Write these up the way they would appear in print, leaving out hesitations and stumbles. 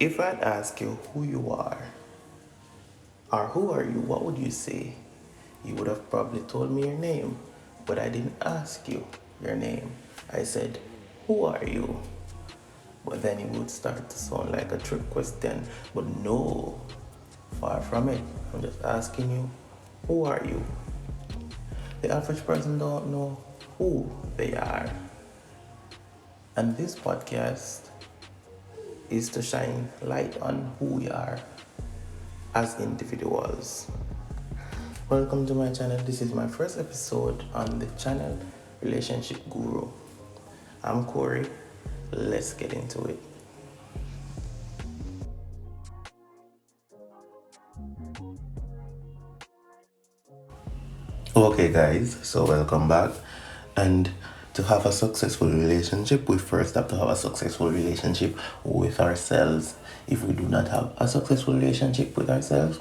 If I'd ask you who you are or who are you, what would you say? You would have probably told me your name, but I didn't ask you your name. I said, who are you? But then it would start to sound like a trick question. But no, far from it. I'm just asking you, who are you? The average person don't know who they are. And this podcast is to shine light on who we are as individuals. Welcome to my channel. This is my first episode on the channel Relationship Guru. I'm Corey. Let's get into it. Okay, guys, so welcome back. And to have a successful relationship, we first have to have a successful relationship with ourselves. If we do not have a successful relationship with ourselves,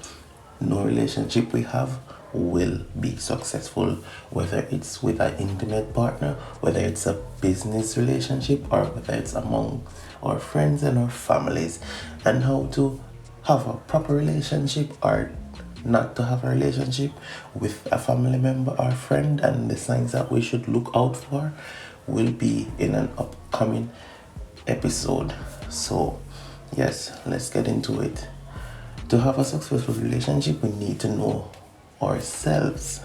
no relationship we have will be successful, whether it's with an intimate partner, whether it's a business relationship, or whether it's among our friends and our families. And how to have a proper relationship or not to have a relationship with a family member or friend, and the signs that we should look out for will be in an upcoming episode. So yes, let's get into it. To have a successful relationship, we need to know ourselves.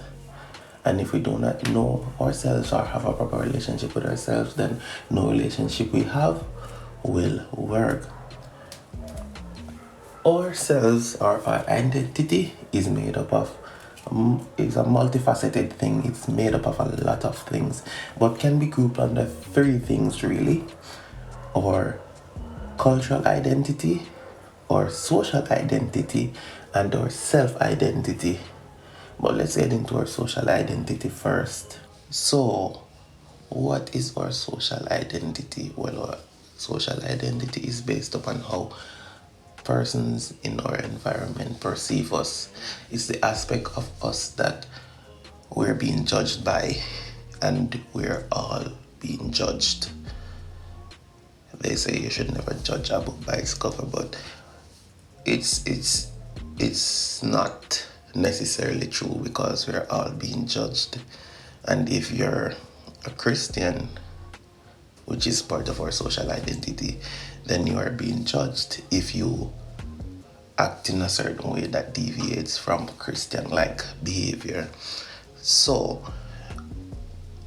And if we do not know ourselves or have a proper relationship with ourselves, then no relationship we have will work. Ourselves or our identity is made up of is a multifaceted thing. It's made up of a lot of things, but can be grouped under three things really: or cultural identity, or social identity, and our self-identity. But let's get into our social identity first. So, what is our social identity? Well, our social identity is based upon how persons in our environment perceive us. It's the aspect of us that we're being judged by, and we're all being judged. They say you should never judge a book by its cover, but it's not necessarily true, because we're all being judged. And if you're a Christian, which is part of our social identity, then you are being judged if you act in a certain way that deviates from Christian like behavior. So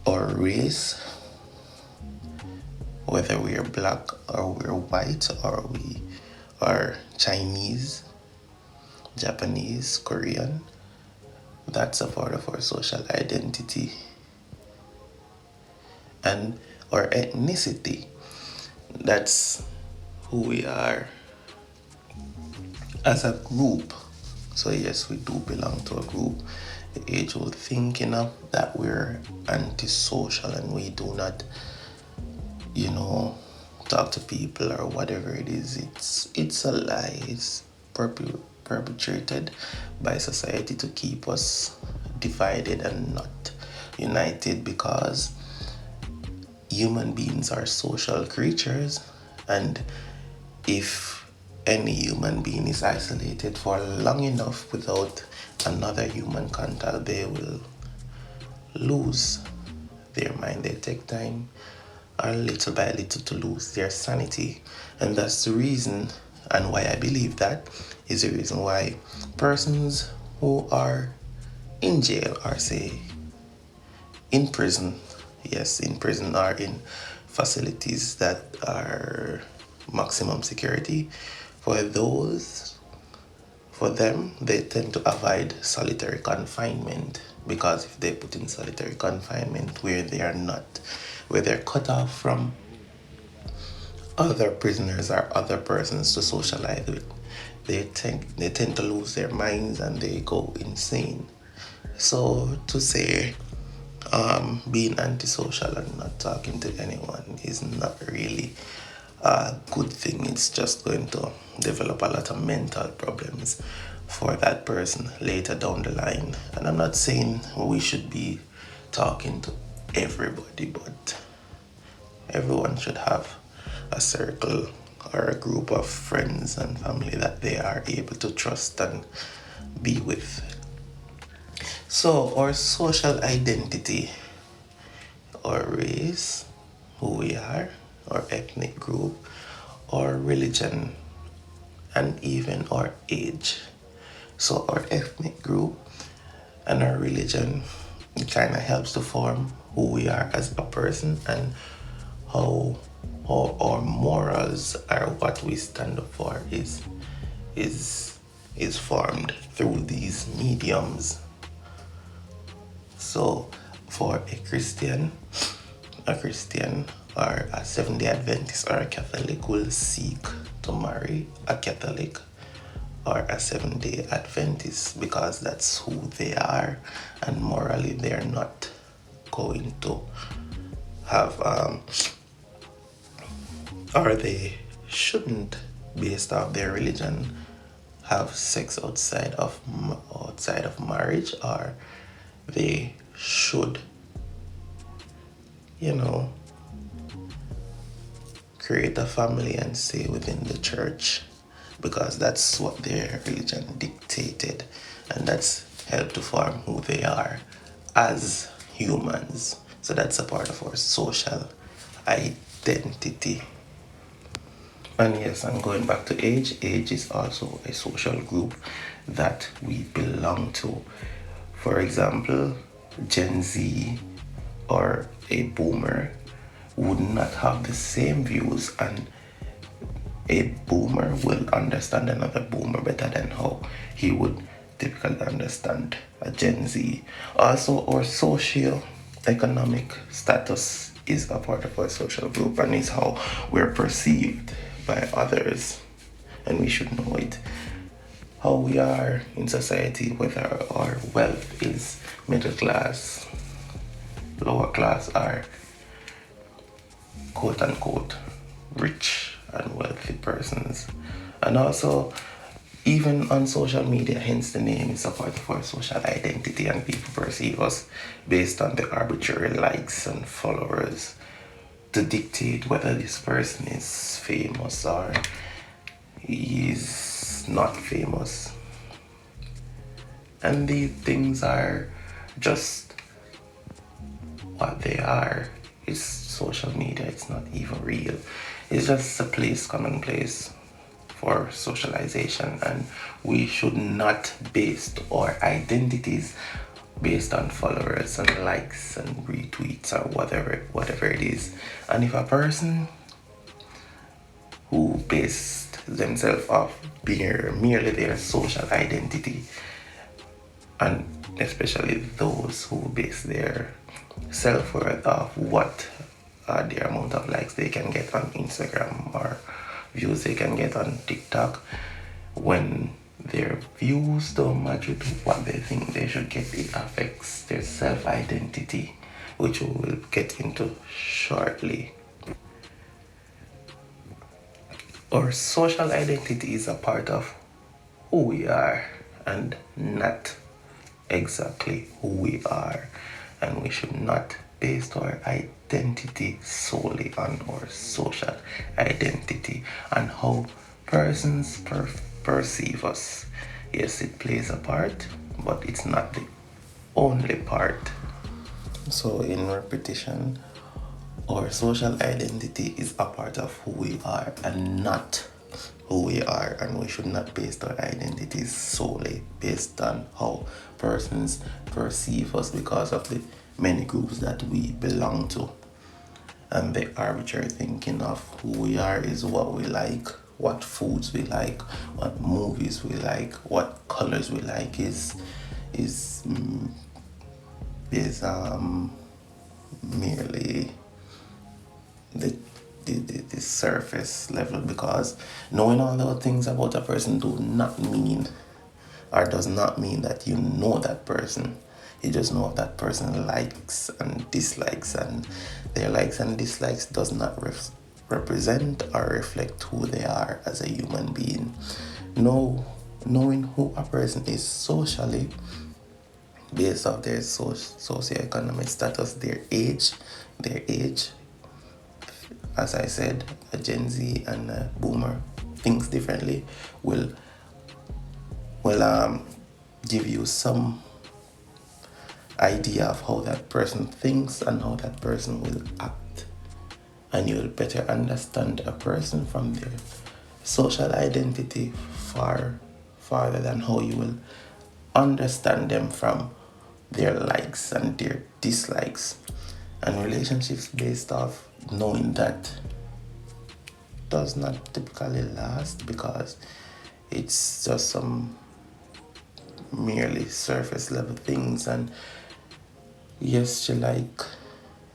our race, whether we are black or we're white or we are Chinese, Japanese, Korean, that's a part of our social identity. And our ethnicity, that's who we are as a group. So yes, we do belong to a group. The age-old thinking of that we're antisocial and we do not, talk to people or whatever it is, it's a lie. It's perpetrated by society to keep us divided and not united, because human beings are social creatures, and if any human being is isolated for long enough without another human contact, they will lose their mind. They take time, or little by little, to lose their sanity. And that's the reason, and why I believe that is the reason why persons who are in jail, or say in prison, yes, in prison, or in facilities that are maximum security, for them, they tend to avoid solitary confinement, because if they put in solitary confinement where they're cut off from other prisoners or other persons to socialize with, they tend to lose their minds and they go insane. So to say being antisocial and not talking to anyone is not really a good thing. It's just going to develop a lot of mental problems for that person later down the line. And I'm not saying we should be talking to everybody, but everyone should have a circle or a group of friends and family that they are able to trust and be with. So, our social identity, our race, who we are, our ethnic group, our religion, and even our age. So, our ethnic group and our religion, it kind of helps to form who we are as a person, and how our morals are what we stand up for is is formed through these mediums. So for a Christian or a Seventh-day Adventist or a Catholic will seek to marry a Catholic or a Seventh-day Adventist because that's who they are, and morally they're not going to have or they shouldn't, based off their religion, have sex outside of marriage, or they should, you know, create a family and stay within the church because that's what their religion dictated, and that's helped to form who they are as humans. So that's a part of our social identity. And yes, and going back to age is also a social group that we belong to. For example, Gen Z or a boomer would not have the same views, and a boomer will understand another boomer better than how he would typically understand a Gen Z. Also, our socio-economic status is a part of our social group and is how we're perceived by others, and we should know it. How we are in society, whether our wealth is middle class, lower class, or quote unquote rich and wealthy persons. And also, even on social media, hence the name, is a part of our social identity, and people perceive us based on the arbitrary likes and followers to dictate whether this person is famous or is not famous. And these things are just what they are. It's social media, it's not even real. It's just a place, common place for socialization, and we should not base our identities based on followers and likes and retweets or whatever it is. And if a person who based themselves off merely their social identity, and especially those who base their self-worth off what the amount of likes they can get on Instagram or views they can get on TikTok, when their views don't match with what they think they should get, it affects their self-identity, which we will get into shortly. Our social identity is a part of who we are and not exactly who we are, and we should not base our identity solely on our social identity and how persons perceive us. Yes, it plays a part, but it's not the only part. So, in repetition, our social identity is a part of who we are and not who we are, and we should not base our identities solely based on how persons perceive us because of the many groups that we belong to. And the arbitrary thinking of who we are is what we like, what foods we like, what movies we like, what colors we like is merely the surface level, because knowing all those things about a person do not mean or does not mean that you know that person. You just know that person likes and dislikes, and their likes and dislikes does not represent or reflect who they are as a human being. Knowing who a person is socially based off their socioeconomic status, their age, as I said, a Gen Z and a Boomer thinks differently will give you some idea of how that person thinks and how that person will act, and you will better understand a person from their social identity farther than how you will understand them from their likes and their dislikes. And relationships based off knowing that does not typically last, because it's just some merely surface level things. And yes, you like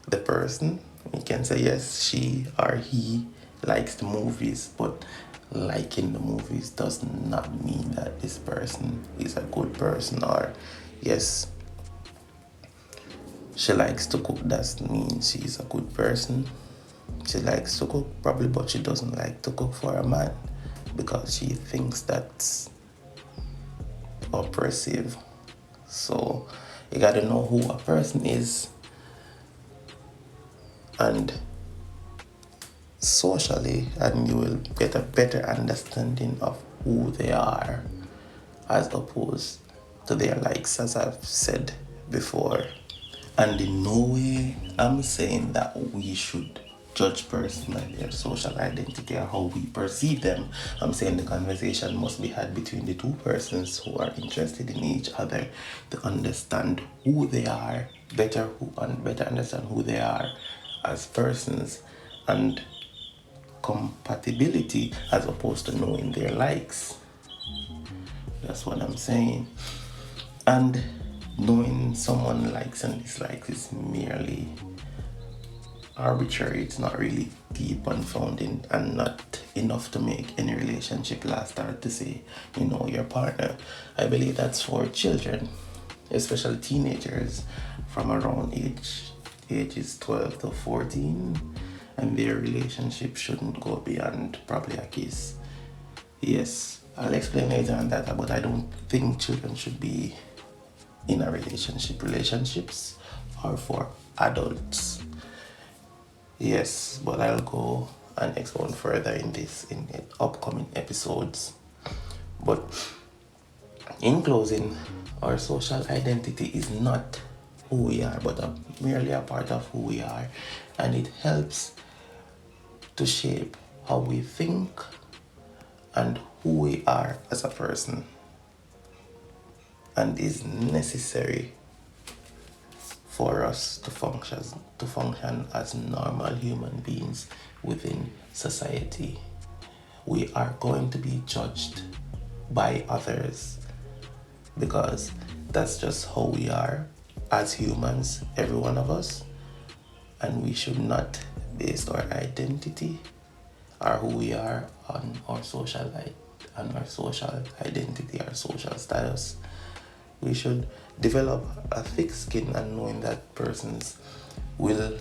the person, you can say yes, she or he likes the movies, but liking the movies does not mean that this person is a good person. Or yes, she likes to cook, doesn't mean she's a good person. She likes to cook probably, but she doesn't like to cook for a man because she thinks that's oppressive. So you gotta know who a person is, and socially, and you will get a better understanding of who they are as opposed to their likes, as I've said before. And in no way I'm saying that we should judge person by their social identity or how we perceive them. I'm saying the conversation must be had between the two persons who are interested in each other to understand who they are better, better understand who they are as persons, and compatibility as opposed to knowing their likes. That's what I'm saying. And knowing someone likes and dislikes is merely arbitrary. It's not really deep and founding, and not enough to make any relationship last or to say you know your partner. I believe that's for children, especially teenagers from around ages 12 to 14, and their relationship shouldn't go beyond probably a kiss. Yes, I'll explain later on that, but I don't think children should be in a relationship. Relationships are for adults. Yes, but I'll go and expound further in this in upcoming episodes. But in closing, our social identity is not who we are, but merely a part of who we are, and it helps to shape how we think and who we are as a person, and is necessary for us to function as normal human beings within society. We are going to be judged by others because that's just how we are as humans, every one of us, and we should not base our identity or who we are on our social identity, our social status. We should develop a thick skin and knowing that persons will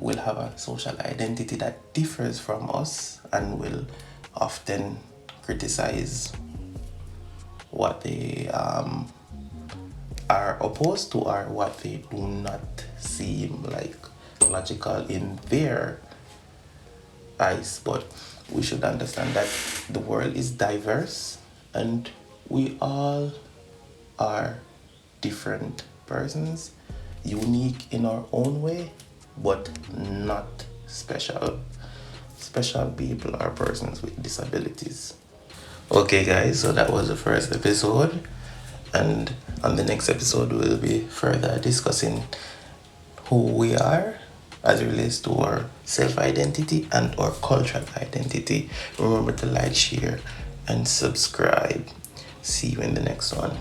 have a social identity that differs from us and will often criticize what they are opposed to or what they do not seem like logical in their eyes. But we should understand that the world is diverse and we all are different persons, unique in our own way, but not special. Special people are persons with disabilities. Okay, guys, so that was the first episode, and on the next episode, we'll be further discussing who we are as it relates to our self-identity and our cultural identity. Remember to like, share, and subscribe. See you in the next one.